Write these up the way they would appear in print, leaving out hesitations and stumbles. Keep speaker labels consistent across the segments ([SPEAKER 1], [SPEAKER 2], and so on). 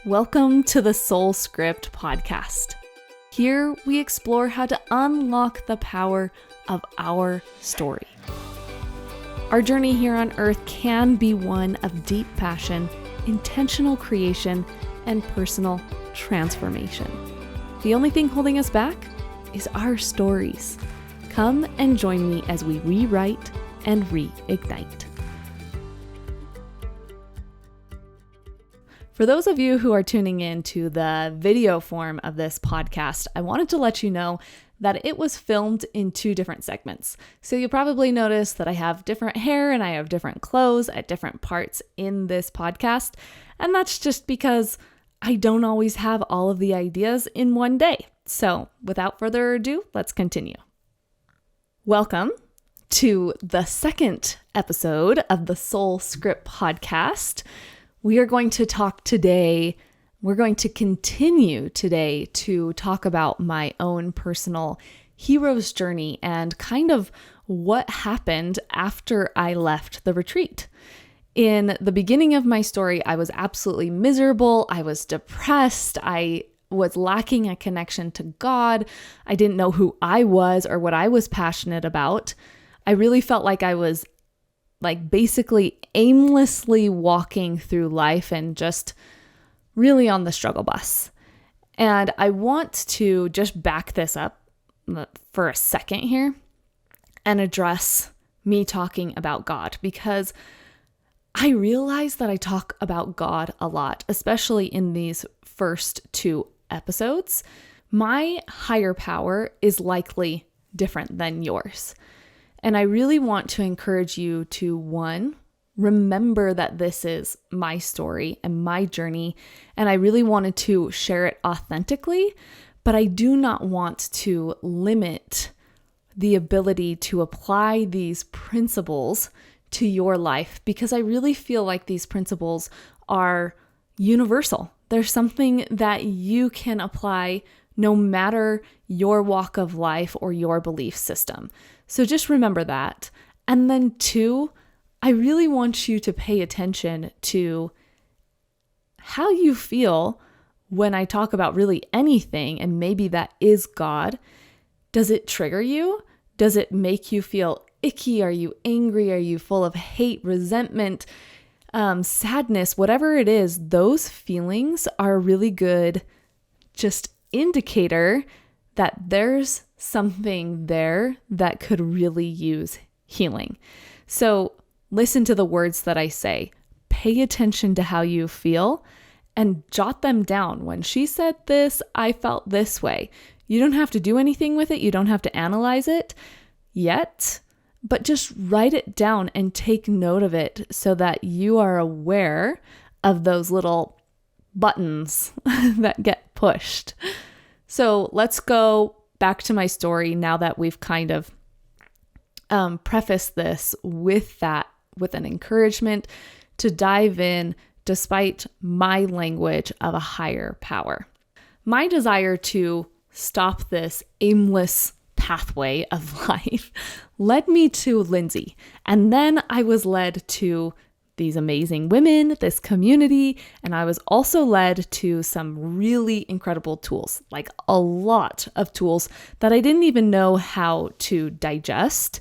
[SPEAKER 1] Welcome to the Soul Script podcast. Here we explore how to unlock the power of our story. Our journey here on earth can be one of deep passion, intentional creation, and personal transformation. The only thing holding us back is our stories. Come and join me as we rewrite and reignite. For those of you who are tuning in to the video form of this podcast, I wanted to let you know that it was filmed in two different segments. So you'll probably notice that I have different hair and I have different clothes at different parts in this podcast. And that's just because I don't always have all of the ideas in one day. So without further ado, let's continue. Welcome to the second episode of the Soul Script podcast. We are going to continue today to talk about my own personal hero's journey and kind of what happened after I left the retreat. In the beginning of my story, I was absolutely miserable. I was depressed. I was lacking a connection to God. I didn't know who I was or what I was passionate about. I really felt like I was basically aimlessly walking through life and just really on the struggle bus. And I want to just back this up for a second here and address me talking about God, because I realize that I talk about God a lot, especially in these first two episodes. My higher power is likely different than yours. And I really want to encourage you to, one, remember that this is my story and my journey, and I really wanted to share it authentically, but I do not want to limit the ability to apply these principles to your life, because I really feel like these principles are universal. There's something that you can apply no matter your walk of life or your belief system. So just remember that. And then two, I really want you to pay attention to how you feel when I talk about really anything, and maybe that is God. Does it trigger you? Does it make you feel icky? Are you angry? Are you full of hate, resentment, sadness? Whatever it is, those feelings are a really good just indicator that there's something there that could really use healing. So listen to the words that I say. Pay attention to how you feel and jot them down. When she said this, I felt this way. You don't have to do anything with it. You don't have to analyze it yet, but just write it down and take note of it so that you are aware of those little buttons that get pushed. So let's go back to my story now that we've kind of prefaced this with an encouragement to dive in despite my language of a higher power. My desire to stop this aimless pathway of life led me to Lindsay, and then I was led to these amazing women, this community, and I was also led to some really incredible tools, like a lot of tools that I didn't even know how to digest.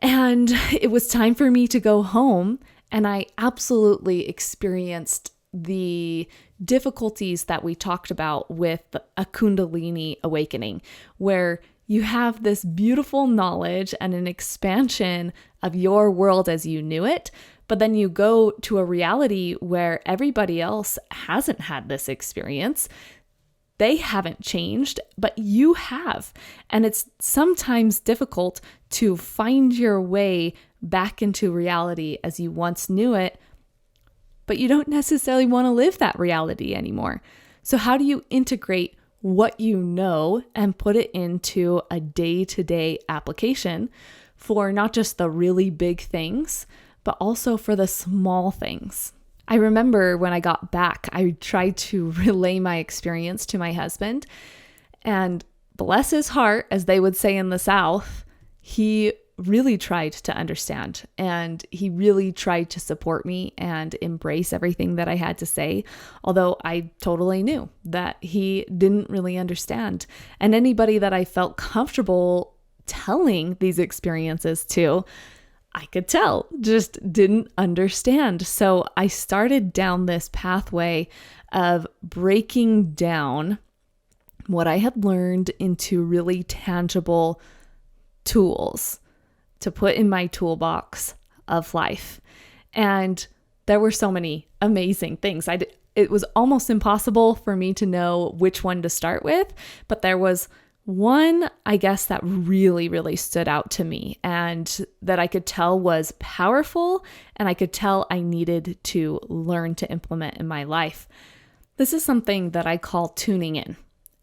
[SPEAKER 1] And it was time for me to go home, and I absolutely experienced the difficulties that we talked about with a Kundalini awakening, where you have this beautiful knowledge and an expansion of your world as you knew it, but then you go to a reality where everybody else hasn't had this experience. They haven't changed, but you have. And it's sometimes difficult to find your way back into reality as you once knew it, but you don't necessarily want to live that reality anymore. So how do you integrate what you know and put it into a day-to-day application for not just the really big things, but also for the small things? I remember when I got back, I tried to relay my experience to my husband, and bless his heart, as they would say in the South, he really tried to understand, and he really tried to support me and embrace everything that I had to say, although I totally knew that he didn't really understand. And anybody that I felt comfortable telling these experiences to, I could tell, just didn't understand. So I started down this pathway of breaking down what I had learned into really tangible tools to put in my toolbox of life. And there were so many amazing things. It was almost impossible for me to know which one to start with, but there was one, I guess, that really, really stood out to me and that I could tell was powerful, and I could tell I needed to learn to implement in my life. This is something that I call tuning in,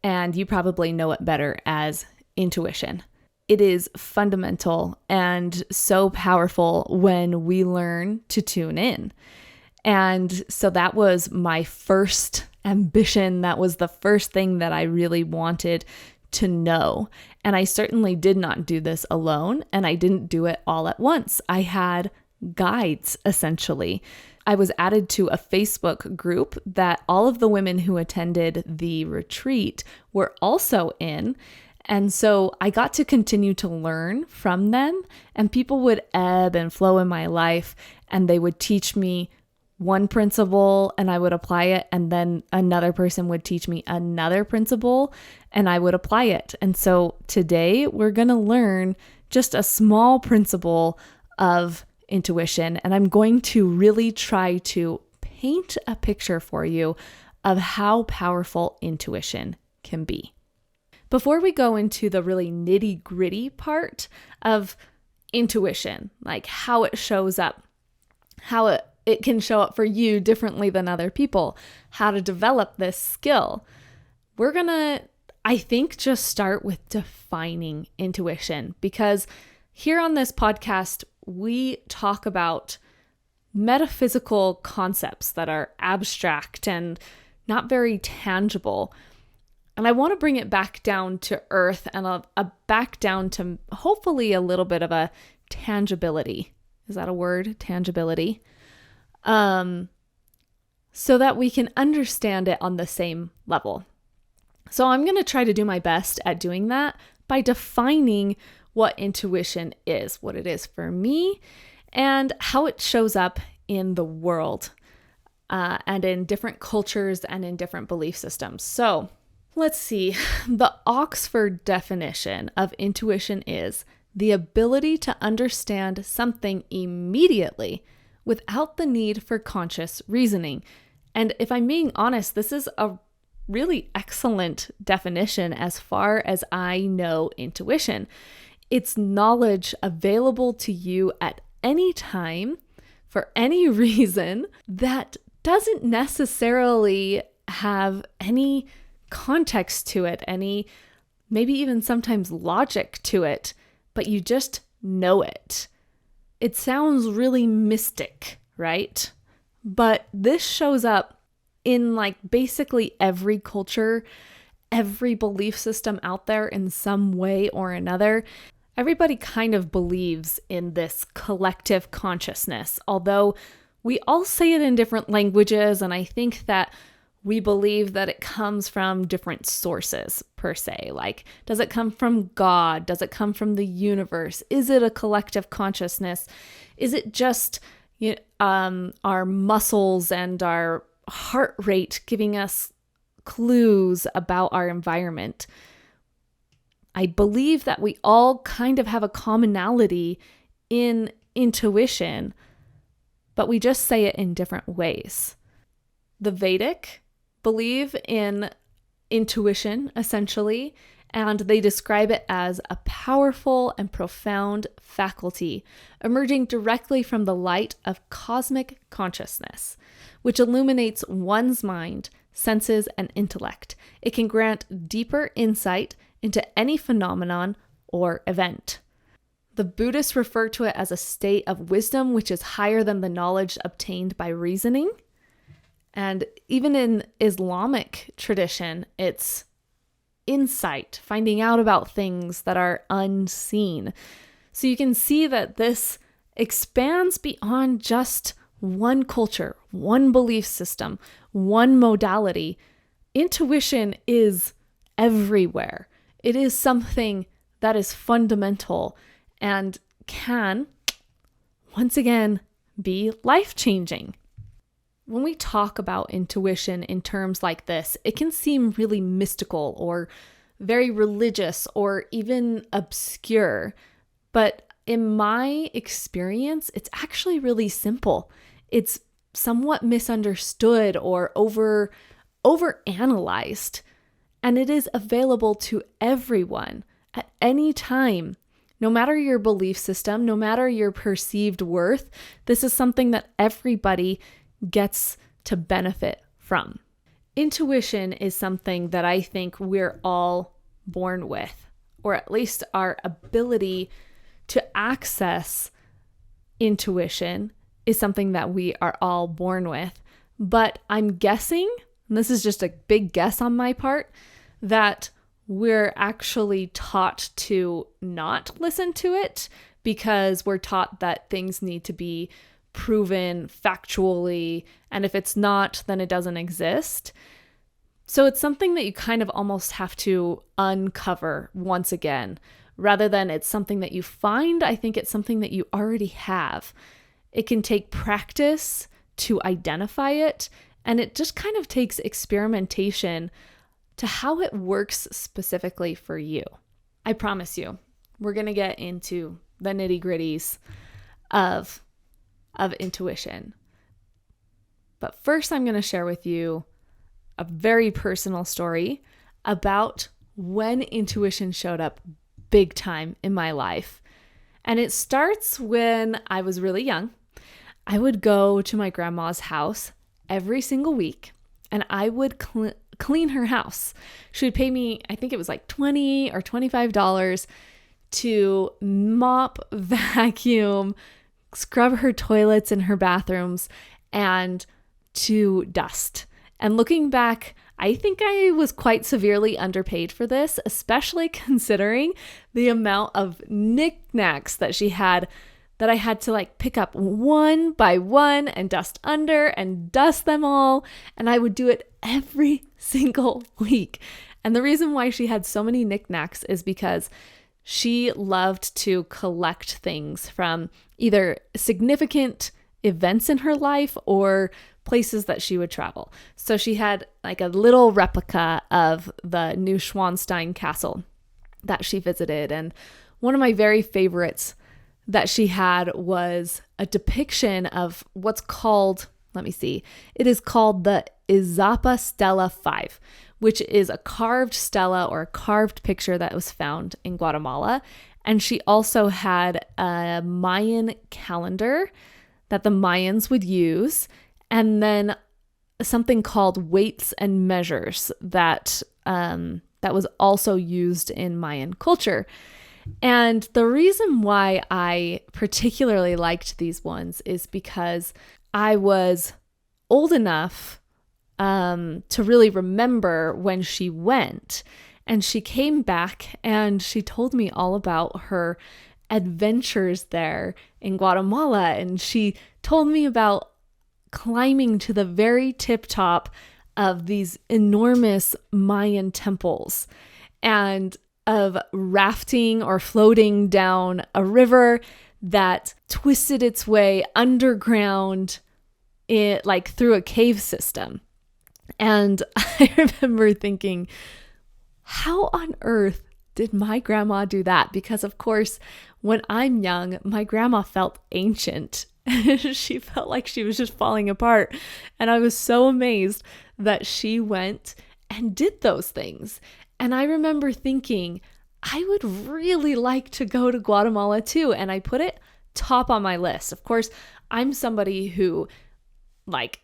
[SPEAKER 1] and you probably know it better as intuition. It is fundamental and so powerful when we learn to tune in. And so that was my first ambition. That was the first thing that I really wanted to know. And I certainly did not do this alone, and I didn't do it all at once. I had guides, essentially. I was added to a Facebook group that all of the women who attended the retreat were also in. And so I got to continue to learn from them, and people would ebb and flow in my life, and they would teach me one principle and I would apply it, and then another person would teach me another principle and I would apply it. And so today we're going to learn just a small principle of intuition, and I'm going to really try to paint a picture for you of how powerful intuition can be. Before we go into the really nitty-gritty part of intuition, like how it shows up, how it can show up for you differently than other people, how to develop this skill, we're going to, I think, just start with defining intuition, because here on this podcast, we talk about metaphysical concepts that are abstract and not very tangible. And I want to bring it back down to earth and back down to hopefully a little bit of a tangibility. Is that a word? Tangibility. So that we can understand it on the same level. So I'm going to try to do my best at doing that by defining what intuition is, what it is for me, and how it shows up in the world, and in different cultures and in different belief systems. So let's see. The Oxford definition of intuition is the ability to understand something immediately without the need for conscious reasoning. And if I'm being honest, this is a really excellent definition as far as I know intuition. It's knowledge available to you at any time for any reason that doesn't necessarily have any context to it, any maybe even sometimes logic to it, but you just know it. It sounds really mystic, right? But this shows up in like basically every culture, every belief system out there in some way or another. Everybody kind of believes in this collective consciousness, although we all say it in different languages, and I think that we believe that it comes from different sources per se. Like, does it come from God? Does it come from the universe? Is it a collective consciousness? Is it just our muscles and our heart rate giving us clues about our environment? I believe that we all kind of have a commonality in intuition, but we just say it in different ways. The Vedic believe in intuition, essentially, and they describe it as a powerful and profound faculty emerging directly from the light of cosmic consciousness, which illuminates one's mind, senses, and intellect. It can grant deeper insight into any phenomenon or event. The Buddhists refer to it as a state of wisdom which is higher than the knowledge obtained by reasoning. And even in Islamic tradition, it's insight, finding out about things that are unseen. So you can see that this expands beyond just one culture, one belief system, one modality. Intuition is everywhere. It is something that is fundamental and can, once again, be life-changing. When we talk about intuition in terms like this, it can seem really mystical or very religious or even obscure. But in my experience, it's actually really simple. It's somewhat misunderstood or overanalyzed, and it is available to everyone at any time. No matter your belief system, no matter your perceived worth, this is something that everybody gets to benefit from. Intuition is something that I think we're all born with, or at least our ability to access intuition is something that we are all born with. But I'm guessing, and this is just a big guess on my part, that we're actually taught to not listen to it because we're taught that things need to be proven factually, and if it's not, then it doesn't exist. So it's something that you kind of almost have to uncover once again. Rather than it's something that you find, I think it's something that you already have. It can take practice to identify it, and it just kind of takes experimentation to how it works specifically for you. I promise you, we're going to get into the nitty-gritties of intuition. But first, I'm going to share with you a very personal story about when intuition showed up big time in my life. And it starts when I was really young. I would go to my grandma's house every single week, and I would clean her house. She would pay me, I think it was like $20 or $25 to mop, vacuum, scrub her toilets and her bathrooms, and to dust. And looking back, I think I was quite severely underpaid for this, especially considering the amount of knickknacks that she had that I had to like pick up one by one and dust under and dust them all. And I would do it every single week. And the reason why she had so many knickknacks is because she loved to collect things from either significant events in her life or places that she would travel. So she had like a little replica of the Neuschwanstein castle that she visited. And one of my very favorites that she had was a depiction of what's called, it is called the Izapa Stela 5, which is a carved stela or a carved picture that was found in Guatemala. And she also had a Mayan calendar that the Mayans would use, and then something called weights and measures that was also used in Mayan culture. And the reason why I particularly liked these ones is because I was old enough to really remember when she went, and she came back and she told me all about her adventures there in Guatemala. And she told me about climbing to the very tip top of these enormous Mayan temples and of rafting or floating down a river that twisted its way underground through a cave system. And I remember thinking, how on earth did my grandma do that? Because of course, when I'm young, my grandma felt ancient. She felt like she was just falling apart. And I was so amazed that she went and did those things. And I remember thinking, I would really like to go to Guatemala too. And I put it top on my list. Of course, I'm somebody who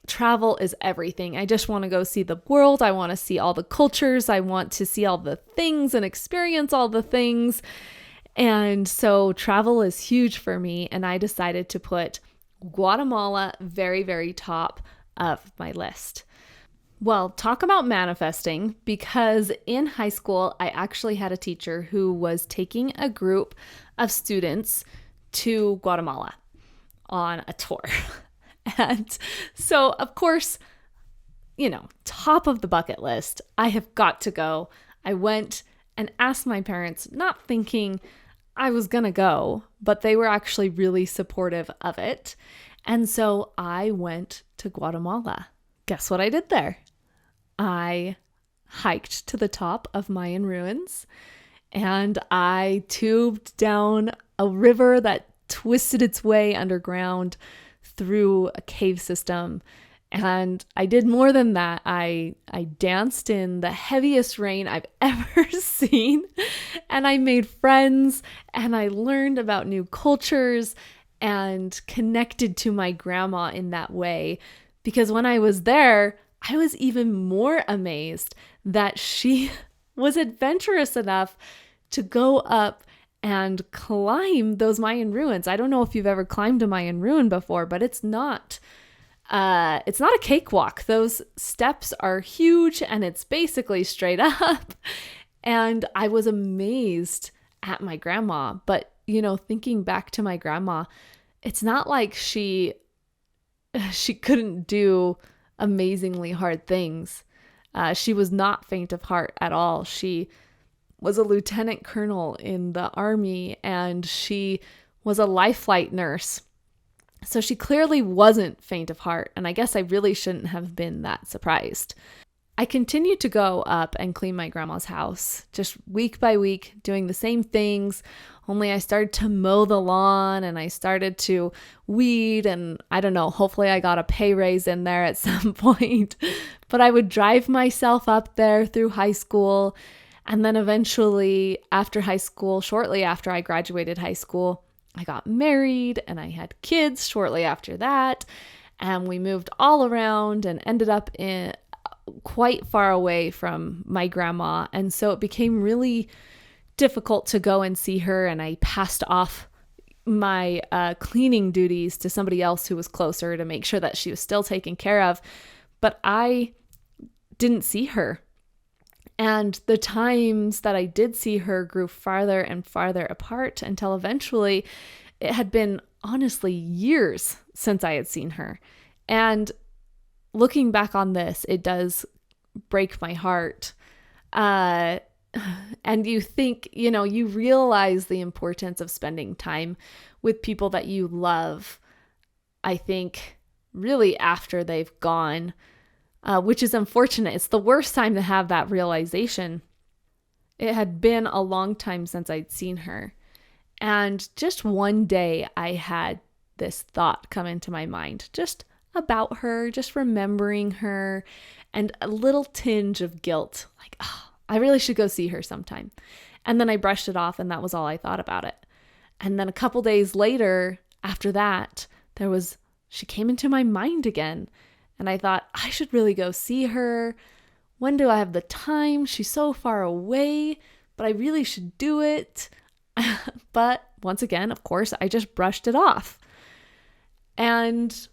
[SPEAKER 1] travel is everything. I just want to go see the world. I want to see all the cultures. I want to see all the things and experience all the things. And so travel is huge for me. And I decided to put Guatemala very, very top of my list. Well, talk about manifesting, because in high school, I actually had a teacher who was taking a group of students to Guatemala on a tour. And so, of course, top of the bucket list, I have got to go. I went and asked my parents, not thinking I was going to go, but they were actually really supportive of it. And so I went to Guatemala. Guess what I did there? I hiked to the top of Mayan ruins and I tubed down a river that twisted its way underground through a cave system. And I did more than that. I danced in the heaviest rain I've ever seen. And I made friends and I learned about new cultures and connected to my grandma in that way. Because when I was there, I was even more amazed that she was adventurous enough to go up and climb those Mayan ruins. I don't know if you've ever climbed a Mayan ruin before, but it's not a cakewalk. Those steps are huge and it's basically straight up. And I was amazed at my grandma. But, thinking back to my grandma, it's not like she couldn't do amazingly hard things. She was not faint of heart at all. She was a lieutenant colonel in the army and she was a life flight nurse. So she clearly wasn't faint of heart, and I guess I really shouldn't have been that surprised. I continued to go up and clean my grandma's house, just week by week, doing the same things, only I started to mow the lawn and I started to weed, and I don't know, hopefully I got a pay raise in there at some point. But I would drive myself up there through high school, and then eventually after high school, shortly after I graduated high school, I got married and I had kids shortly after that, and we moved all around and ended up in quite far away from my grandma. And so it became really difficult to go and see her, and I passed off my cleaning duties to somebody else who was closer to make sure that she was still taken care of. But I didn't see her. And the times that I did see her grew farther and farther apart until eventually it had been honestly years since I had seen her. And looking back on this, it does break my heart. And you think, you realize the importance of spending time with people that you love, I think, really after they've gone. Which is unfortunate. It's the worst time to have that realization. It had been a long time since I'd seen her. And just one day I had this thought come into my mind, just about her, just remembering her, and a little tinge of guilt. Like, I really should go see her sometime. And then I brushed it off, and that was all I thought about it. And then a couple days later, after that, she came into my mind again. And I thought, I should really go see her. When do I have the time? She's so far away, but I really should do it. But once again, of course, I just brushed it off. And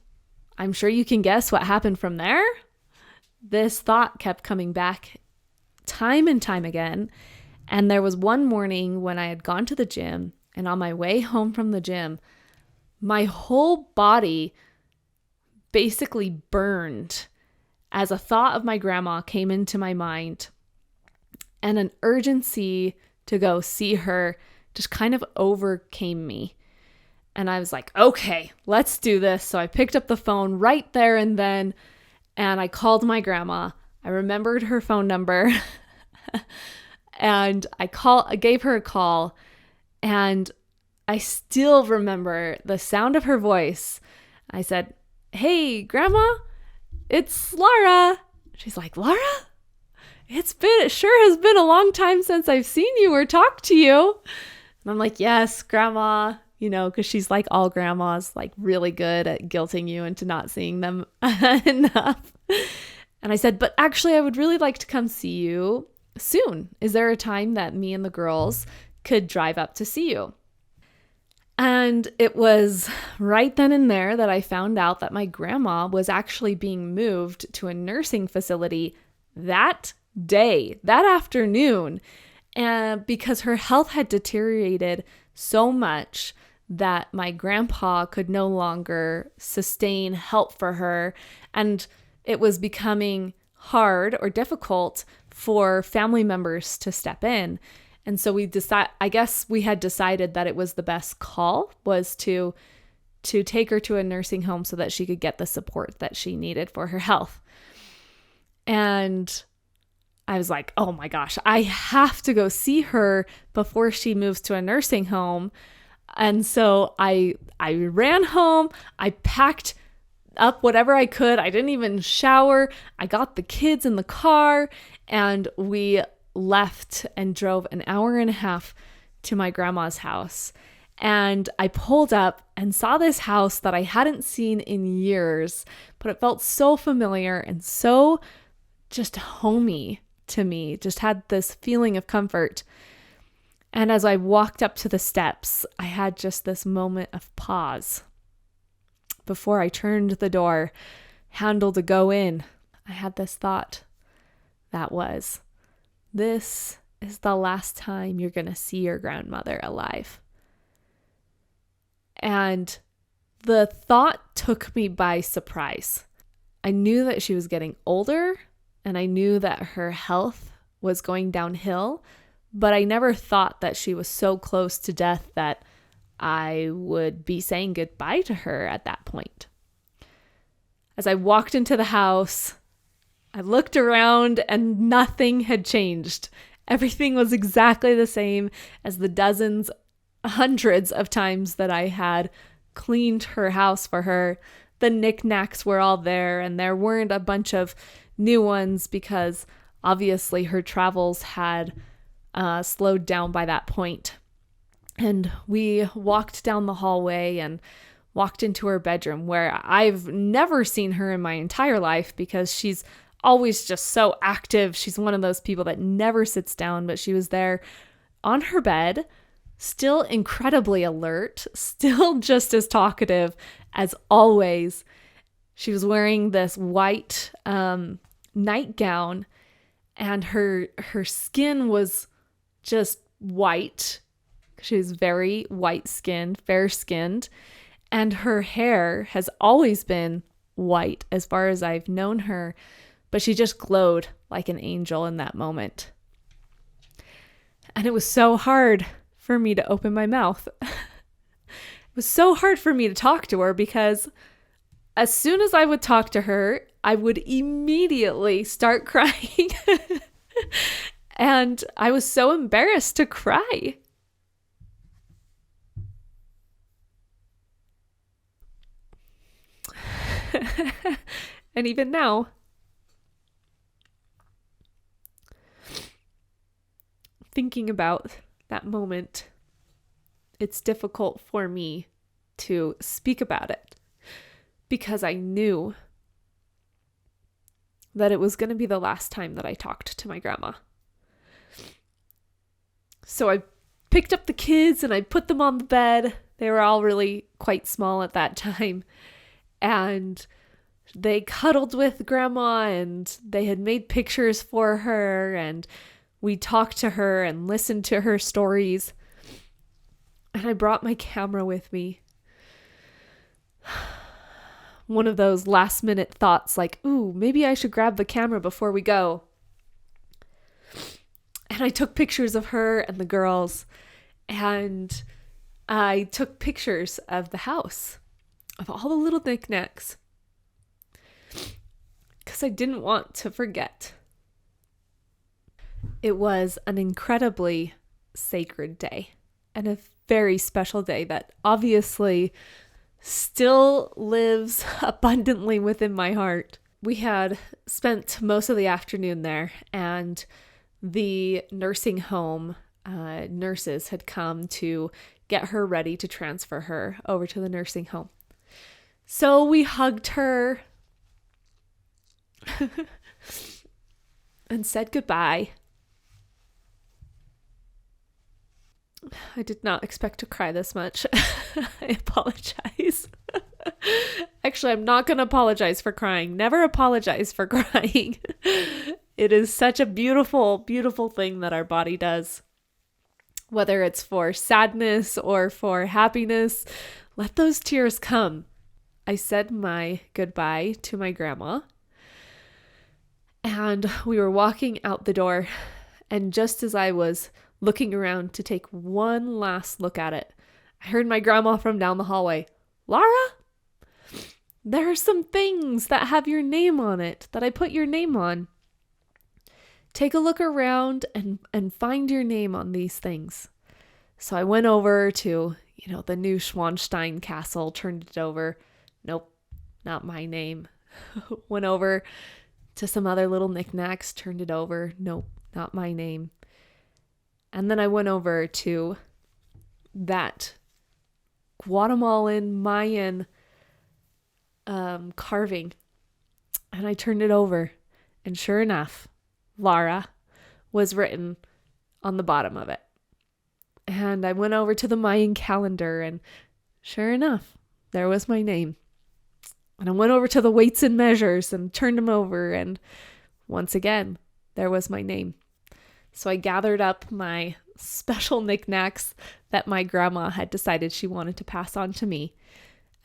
[SPEAKER 1] I'm sure you can guess what happened from there. This thought kept coming back time and time again. And there was one morning when I had gone to the gym, and on my way home from the gym, my whole body basically burned as a thought of my grandma came into my mind, and an urgency to go see her just kind of overcame me. And I was like, okay, let's do this. So I picked up the phone right there and then, and I called my grandma. I remembered her phone number and I gave her a call, and I still remember the sound of her voice. I said, "Hey, Grandma, it's Laura." She's like, "Laura? It sure has been a long time since I've seen you or talked to you." And I'm like, "Yes, Grandma," because she's like all grandmas, like really good at guilting you into not seeing them enough. And I said, "But actually, I would really like to come see you soon. Is there a time that me and the girls could drive up to see you?" And it was right then and there that I found out that my grandma was actually being moved to a nursing facility that day, that afternoon, and because her health had deteriorated so much that my grandpa could no longer sustain help for her. And it was becoming hard or difficult for family members to step in. And so I guess we had decided that it was the best call was to take her to a nursing home so that she could get the support that she needed for her health. And I was like, oh my gosh, I have to go see her before she moves to a nursing home. And so I ran home, I packed up whatever I could. I didn't even shower. I got the kids in the car and we left and drove an hour and a half to my grandma's house. And I pulled up and saw this house that I hadn't seen in years, but it felt so familiar and so just homey to me, just had this feeling of comfort. And as I walked up to the steps, I had just this moment of pause. Before I turned the door handle to go in, I had this thought that was, this is the last time you're going to see your grandmother alive. And the thought took me by surprise. I knew that she was getting older and I knew that her health was going downhill, but I never thought that she was so close to death that I would be saying goodbye to her at that point. As I walked into the house, I looked around and nothing had changed. Everything was exactly the same as the hundreds of times that I had cleaned her house for her. The knickknacks were all there and there weren't a bunch of new ones because obviously her travels had slowed down by that point. And we walked down the hallway and walked into her bedroom where I've never seen her in my entire life because she's always just so active. She's one of those people that never sits down, but she was there on her bed, still incredibly alert, still just as talkative as always. She was wearing this white nightgown and her skin was just white. She was very white-skinned, fair-skinned, and her hair has always been white as far as I've known her, but she just glowed like an angel in that moment. And it was so hard for me to open my mouth. It was so hard for me to talk to her because as soon as I would talk to her, I would immediately start crying. And I was so embarrassed to cry. And even now, thinking about that moment, it's difficult for me to speak about it because I knew that it was going to be the last time that I talked to my grandma. So I picked up the kids and I put them on the bed. They were all really quite small at that time. And they cuddled with grandma and they had made pictures for her and we talked to her and listened to her stories. And I brought my camera with me. One of those last minute thoughts like, ooh, maybe I should grab the camera before we go. And I took pictures of her and the girls. And I took pictures of the house, of all the little knickknacks. Because I didn't want to forget. It was an incredibly sacred day and a very special day that obviously still lives abundantly within my heart. We had spent most of the afternoon there and the nursing home nurses had come to get her ready to transfer her over to the nursing home. So we hugged her and said goodbye. I did not expect to cry this much. I apologize. Actually, I'm not going to apologize for crying. Never apologize for crying. It is such a beautiful, beautiful thing that our body does. Whether it's for sadness or for happiness, let those tears come. I said my goodbye to my grandma, and we were walking out the door, and just as I was looking around to take one last look at it, I heard my grandma from down the hallway, "Laura, there are some things that have your name on it that I put your name on. Take a look around and find your name on these things." So I went over to, the new Schwanstein castle, turned it over. Nope, not my name. Went over to some other little knickknacks, turned it over. Nope, not my name. And then I went over to that Guatemalan Mayan carving, and I turned it over, and sure enough, Lara was written on the bottom of it. And I went over to the Mayan calendar, and sure enough, there was my name. And I went over to the weights and measures and turned them over, and once again, there was my name. So I gathered up my special knickknacks that my grandma had decided she wanted to pass on to me.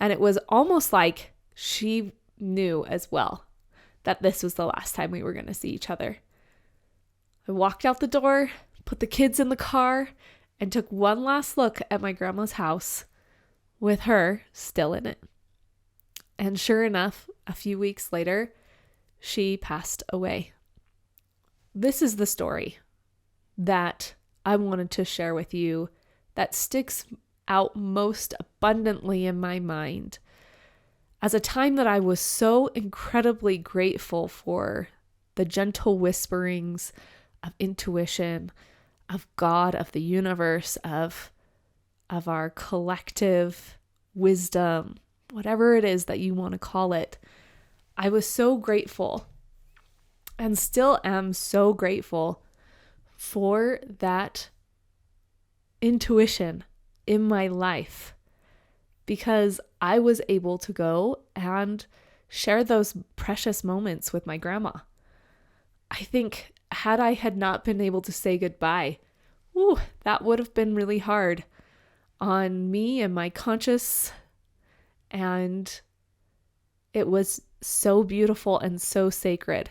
[SPEAKER 1] And it was almost like she knew as well that this was the last time we were going to see each other. I walked out the door, put the kids in the car, and took one last look at my grandma's house with her still in it. And sure enough, a few weeks later, she passed away. This is the story that I wanted to share with you that sticks out most abundantly in my mind as a time that I was so incredibly grateful for the gentle whisperings of intuition, of God, of the universe, of our collective wisdom, whatever it is that you want to call it. I was so grateful and still am so grateful for that intuition in my life, because I was able to go and share those precious moments with my grandma. I think had I had not been able to say goodbye, that would have been really hard on me and my conscious, and it was so beautiful and so sacred.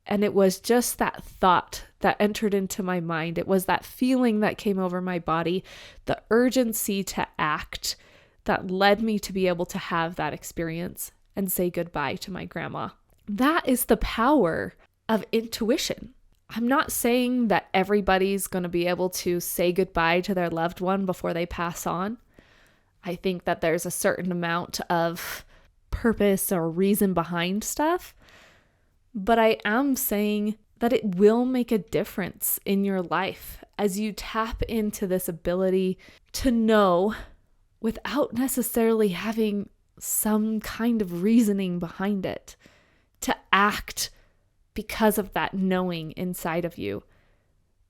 [SPEAKER 1] And it was just that thought that entered into my mind. It was that feeling that came over my body, the urgency to act that led me to be able to have that experience and say goodbye to my grandma. That is the power of intuition. I'm not saying that everybody's going to be able to say goodbye to their loved one before they pass on. I think that there's a certain amount of purpose or reason behind stuff. But I am saying that it will make a difference in your life as you tap into this ability to know without necessarily having some kind of reasoning behind it, to act because of that knowing inside of you,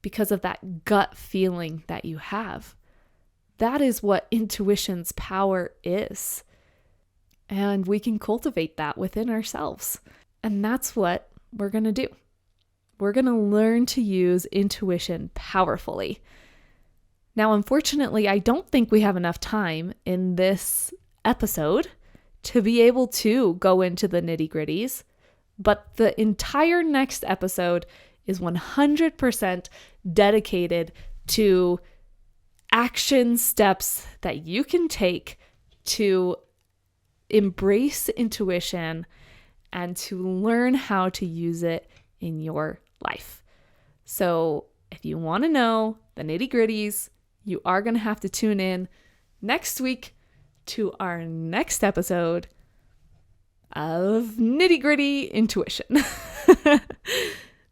[SPEAKER 1] because of that gut feeling that you have. That is what intuition's power is. And we can cultivate that within ourselves. And that's what we're going to do. We're going to learn to use intuition powerfully. Now, unfortunately, I don't think we have enough time in this episode to be able to go into the nitty-gritties, but the entire next episode is 100% dedicated to action steps that you can take to embrace intuition and to learn how to use it in your life. So if you want to know the nitty-gritties, you are going to have to tune in next week to our next episode of Nitty-Gritty Intuition.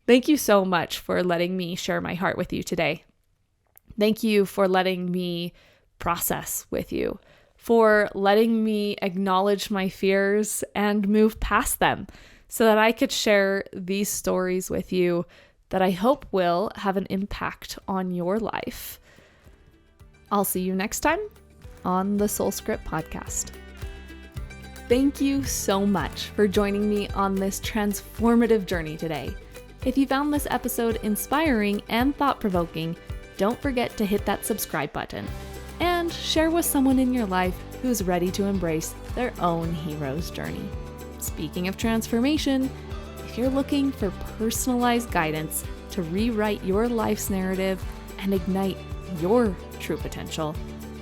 [SPEAKER 1] Thank you so much for letting me share my heart with you today. Thank you for letting me process with you, for letting me acknowledge my fears and move past them so that I could share these stories with you that I hope will have an impact on your life. I'll see you next time on the Soul Script podcast. Thank you so much for joining me on this transformative journey today. If you found this episode inspiring and thought-provoking, don't forget to hit that subscribe button and share with someone in your life who's ready to embrace their own hero's journey. Speaking of transformation, if you're looking for personalized guidance to rewrite your life's narrative and ignite your true potential,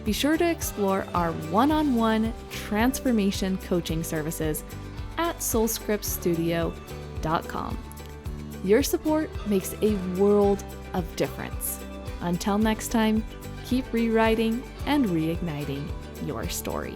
[SPEAKER 1] be sure to explore our one-on-one transformation coaching services at soulscriptstudio.com. Your support makes a world of difference. Until next time, keep rewriting and reigniting your story.